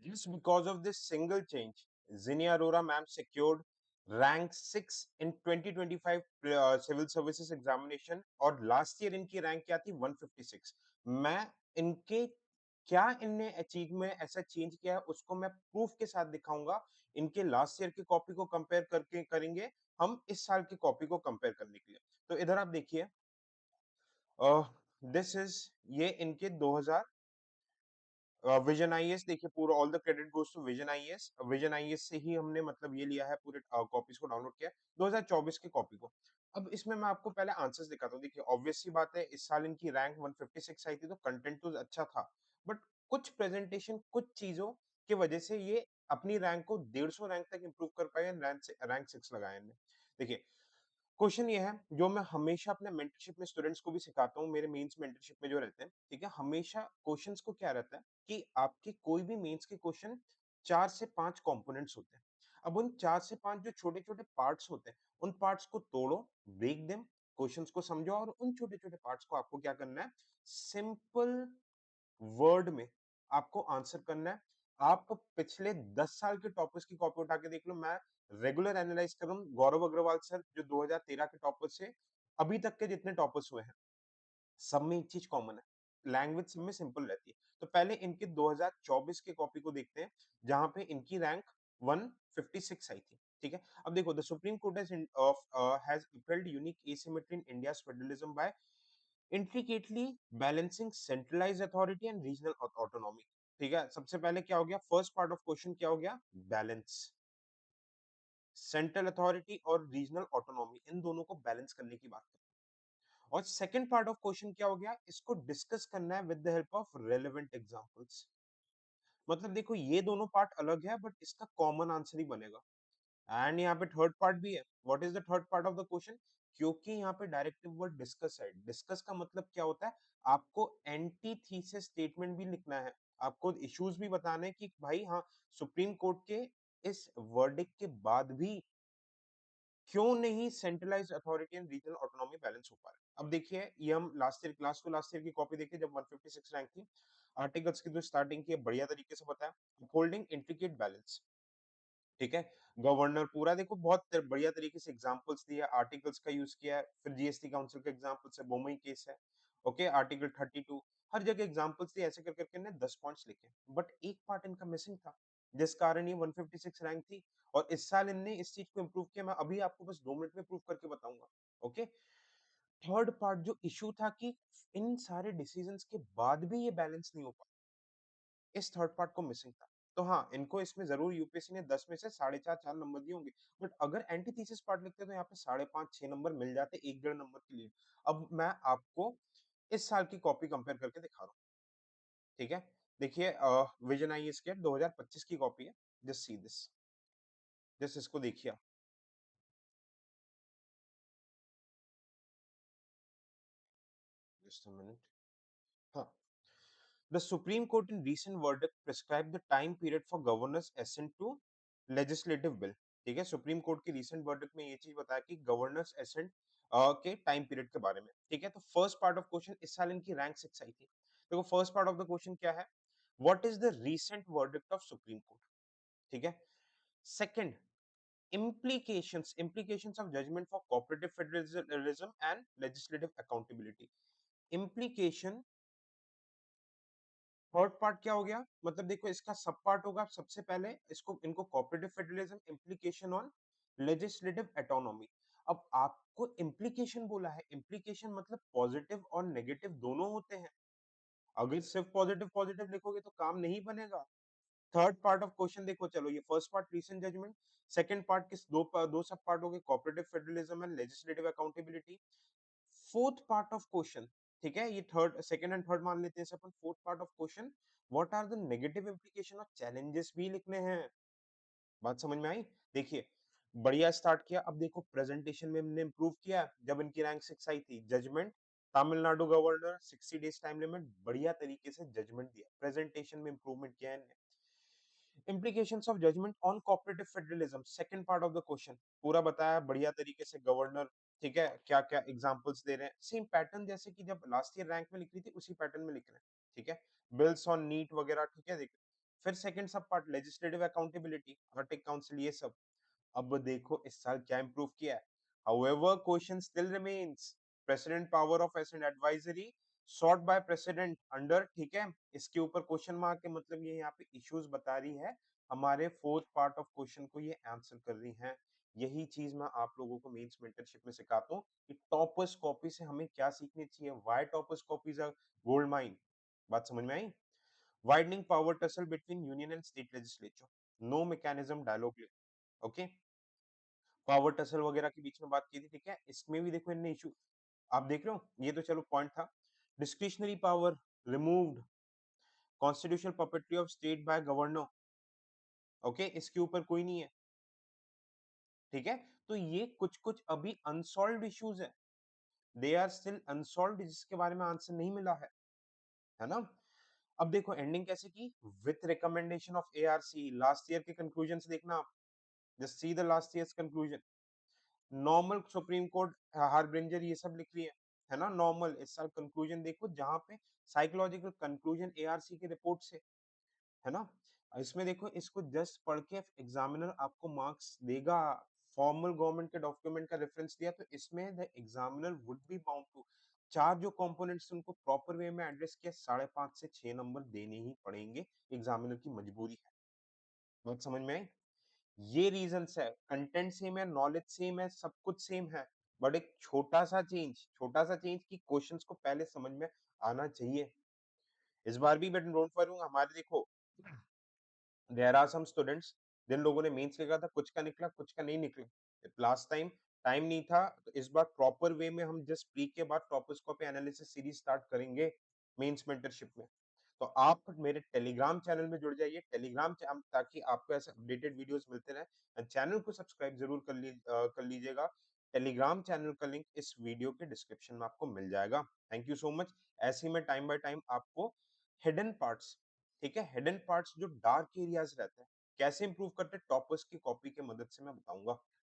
Just because of this single change, Zinnia Arora ma'am secured rank 6 in 2025 civil services examination और last year इनकी rank क्या थी 156। मैं इनके क्या इनने अचीव में ऐसा चेंज किया है उसको मैं प्रूफ के साथ दिखाऊंगा। इनके लास्ट ईयर की कॉपी को कंपेयर करके करेंगे हम इस साल की कॉपी को कंपेयर करने के लिए। तो इधर आप देखिए, दिस इज ये इनके 2000 विजन आईएएस देखिए, पूरा all the credit goes to Vision IAS. Vision IAS से ही हमने मतलब ये लिया है, पूरे कॉपीज को डाउनलोड किया है 2024 की कॉपी को। अब इसमें मैं आपको पहले आंसर्स दिखाता हूँ। देखिए ऑब्वियस सी बात है, इस साल इनकी रैंक 156 आई थी तो कंटेंट तो अच्छा था, बट कुछ प्रेजेंटेशन कुछ चीजों की वजह से ये अपनी रैंक को 150 रैंक तक इंप्रूव कर पाए, रैंक 6 लगाया इन्हें। देखिए क्वेश्चन ये है जो मैं हमेशा अपने मेंटरशिप में स्टूडेंट्स को भी सिखाता हूँ, मेरे मेंस मेंटरशिप में जो रहते हैं, ठीक है, हमेशा क्वेश्चंस को क्या रहता है कि आपके कोई भी मेंस के क्वेश्चन 4 से 5 कंपोनेंट्स होते हैं। अब उन 4 से 5 जो छोटे छोटे पार्ट्स होते हैं, उन पार्ट्स को तोड़ो, ब्रेक देम, क्वेश्चंस को समझो और उन छोटे छोटे पार्ट्स को आपको क्या करना है, सिंपल वर्ड में आपको आंसर करना है। आप पिछले 10 साल के टॉपर्स की कॉपी उठा के देख लो, मैं रेगुलर एनालाइज कर रहा हूँ, गौरव अग्रवाल सर जो 2013 के टॉपर से अभी तक के जितने टॉपर्स हुए हैं, सब में एक चीज कॉमन है, लैंग्वेज सब में सिंपल रहती है। तो पहले इनके 2024 के कॉपी को देखते हैं जहां पे इनकी रैंक 156 आई थी, ठीक है। अब देखो, the supreme court has upheld unique asymmetry in India's federalism by intricately balancing centralized authority and regional autonomy। ठीक है, सबसे पहले क्या हो गया, फर्स्ट पार्ट ऑफ क्वेश्चन क्या हो गया, बैलेंस, सेंट्रल अथॉरिटी और रीजनल ऑटोनॉमी, इन दोनों को बैलेंस करने की बात करते हैं। और सेकंड पार्ट ऑफ क्वेश्चन क्या हो गया, इसको डिस्कस करना है with the help of relevant examples. मतलब देखो ये दोनों पार्ट अलग है बट इसका कॉमन आंसर ही बनेगा। एंड यहाँ पे थर्ड पार्ट भी है। What is the third part of the question, क्योंकि यहाँ पे डायरेक्टिव वर्ड डिस्कस है, डिस्कस का मतलब क्या होता है, आपको एंटी थीसिस स्टेटमेंट भी लिखना है, आपको इश्यूज भी बताने हैं कि भाई हाँ, सुप्रीम कोर्ट के इस वर्डिक्ट के बाद भी क्यों नहीं centralised authority and regional autonomy balance हो पा रहा है। अब देखिए, ये हम last year class to last year की कॉपी देखिए जब 156 रैंक थी, आर्टिकल्स की जो स्टार्टिंग की है बढ़िया तरीके से बताया, होल्डिंग इंट्रिकेट बैलेंस, ठीक है। गवर्नर पूरा देखो बहुत बढ़िया तरीके से एग्जांपल्स दिया, आर्टिकल्स का यूज किया है, फिर जीएसटी काउंसिल का एग्जांपल्स है, बोमई केस है, ओके, आर्टिकल 32, हर जगह एग्जांपल्स दिए, ऐसे कर करके ने 10 पॉइंट्स लिखे। बट एक पार्ट इनका मिसिंग था जिस कारण ये 156 रैंक थी, और इस साल इनने इस चीज को इंप्रूव किया, मैं अभी आपको बस 2 मिनट में प्रूव करके बताऊंगा, ओके। थर्ड पार्ट जो इशू था कि इन सारे डिसीजंस के बाद भी ये बैलेंस नहीं हो पा, इस थर्ड पार्ट को मिसिंग था। तो हाँ, इनको इसमें जरूर यूपीएससी ने 10 में से 4.5 नंबर दिए होंगे, बट अगर एंटीथेसिस पार्ट लिखते तो यहाँ पे 5.5 6 नंबर मिल जाते, 1 1.5 नंबर के लिए। अब मैं आपको इस साल की कॉपी कंपेयर करके दिखा रहा हूँ, ठीक है। देखिए विजन आई एस के 2025 की कॉपी है, जस्ट सी दिस, जस्ट इसको देखिए आप। जस्ट अ मिनट, हाँ। The Supreme Court in recent verdict prescribed the time period for governor's assent to legislative bill। ठीक है, सुप्रीम कोर्ट की recent verdict में ये चीज बताया कि गवर्नर्स एसेंट के टाइम पीरियड के बारे में, ठीक है। तो फर्स्ट पार्ट ऑफ क्वेश्चन, इस साल इनकी रैंक 6 आई थी, देखो first part of the question क्या है, what is the recent verdict of supreme court, ठीक है। Second, implications of judgment for cooperative federalism and legislative accountability। implication, third part क्या हो गया, मतलब देखो इसका सब पार्ट होगा, सबसे पहले इसको इनको cooperative federalism, implication on legislative autonomy. अब आपको इम्प्लीकेशन बोला है, इम्प्लीकेशन मतलब पॉजिटिव और नेगेटिव दोनों होते हैं, अगर सिर्फ पॉजिटिव पॉजिटिव लिखोगे तो काम नहीं बनेगा। थर्ड पार्ट ऑफ क्वेश्चन देखो, चलो ये first part recent judgment, second part किस दो सब पार्ट हो गए, cooperative federalism and legislative accountability. Fourth part of question, ठीक है, ये थर्ड सेकंड एंड थर्ड मान लेते हैं अपन, fourth part of question, what are the negative implication और चैलेंजेस भी लिखने हैं। बात समझ में आई। देखिए बढ़िया स्टार्ट किया, अब देखो प्रेजेंटेशन में हमने इंप्रूव किया, जब इनकी रैंक 6 आई थी, judgment, Tamil Nadu governor 60 days time limit, बढ़िया तरीके से जजमेंट दिया, प्रेजेंटेशन में इंप्रूवमेंट किया है। implications of judgment on cooperative federalism, second part of the question, पूरा बताया बढ़िया तरीके से, गवर्नर, ठीक है, क्या क्या एग्जांपल्स दे रहे हैं, सेम पैटर्न जैसे कि जब लास्ट ईयर रैंक में लिख रही थी उसी पैटर्न में लिख रहे हैं, ठीक है। बिल्स ऑन नीट वगैरह, ठीक है। देखिए फिर सेकंड सब part legislative accountability, Arctic council, ये सब। अब देखो इस साल क्या इंप्रूव किया है। However, question still remains. President power of assent advisory sought by president under, ठीक है, इसके ऊपर क्वेश्चन मार्क है, मतलब ये यहाँ पे इश्यूज बता रही है, हमारे फोर्थ पार्ट ऑफ क्वेश्चन को ये आंसर कर रही हैं। यही चीज मैं आप लोगों को मेंस मेंटरशिप में सिखाता हूँ कि टॉपर्स कॉपी से हमें क्या सीखनी चाहिए। Why toppers copies are gold mine. बात समझ में आई? Widening power tussle between Union and state legislature, no mechanism dialogue, okay. Power tussle वगैरह के बीच में बात की थी, ठीक है। इसमें भी देखो इनने इशू, आप देख रहे हो, ये तो चलो पॉइंट था। Discretionary power removed, constitutional puppetry of state by governor, okay, इसके ऊपर कोई नहीं है, ठीक है। तो ये कुछ कुछ अभी अनसॉल्व्ड इश्यूज है, दे आर स्टिल अनसॉल्व्ड, जिसके बारे में आंसर नहीं मिला है ना। अब देखो एंडिंग कैसे की, with recommendation of ARC, last year के कंक्लूजन देखना आप, just see the last years conclusion. Normal supreme court harbinger ये सब लिख रही है ना। नॉर्मल इस साल कंक्लूजन देखो, जहां पे साइकोलॉजिकल कंक्लूजन एआरसी की रिपोर्ट से, है ना। इसमें देखो, इसको जस्ट पढ़ के एग्जामिनर आपको मार्क्स देगा। फॉर्मल गवर्नमेंट के डॉक्यूमेंट का रेफरेंस दिया, तो इसमें the examiner would be bound to, चार जो कंपोनेंट्स उनको प्रॉपर वे में एड्रेस किया, 5.5 से 6 नंबर देने ही पड़ेंगे, एग्जामिनर की मजबूरी है। बात समझ में आई? ये रीजंस है, कंटेंट सेम है, नॉलेज सेम है, सब कुछ सेम है, बट एक छोटा सा चेंज कि क्वेश्चंस को पहले समझ में आना चाहिए। इस बार भी मैं डोंट वरी, हमारे देखो देयर आर सम स्टूडेंट्स जिन लोगों ने मेंस लिखा था, कुछ का निकला कुछ का नहीं निकला। लास्ट टाइम टाइम नहीं था, तो इस बार प्रॉपर वे में हम जस्ट प्री के बाद टॉपोस्कोपी एनालिसिस सीरीज स्टार्ट करेंगे मेंस मेंटरशिप में। तो आप मेरे टेलीग्राम चैनल में जुड़ जाइए, टेलीग्राम ताकि आपको ऐसे अपडेटेड वीडियोस मिलते रहे। चैनल को सब्सक्राइब जरूर कर लीजिएगा। टेलीग्राम चैनल का लिंक इस वीडियो के डिस्क्रिप्शन में आपको मिल जाएगा। Thank you so much. ऐसे ही मैं टाइम बाय टाइम आपको हिडन पार्ट्स, ठीक है, हिडन पार्ट्स जो डार्क एरियाज रहते हैं, कैसे इंप्रूव करते हैं टॉपर्स की कॉपी की मदद से मैं बताऊंगा।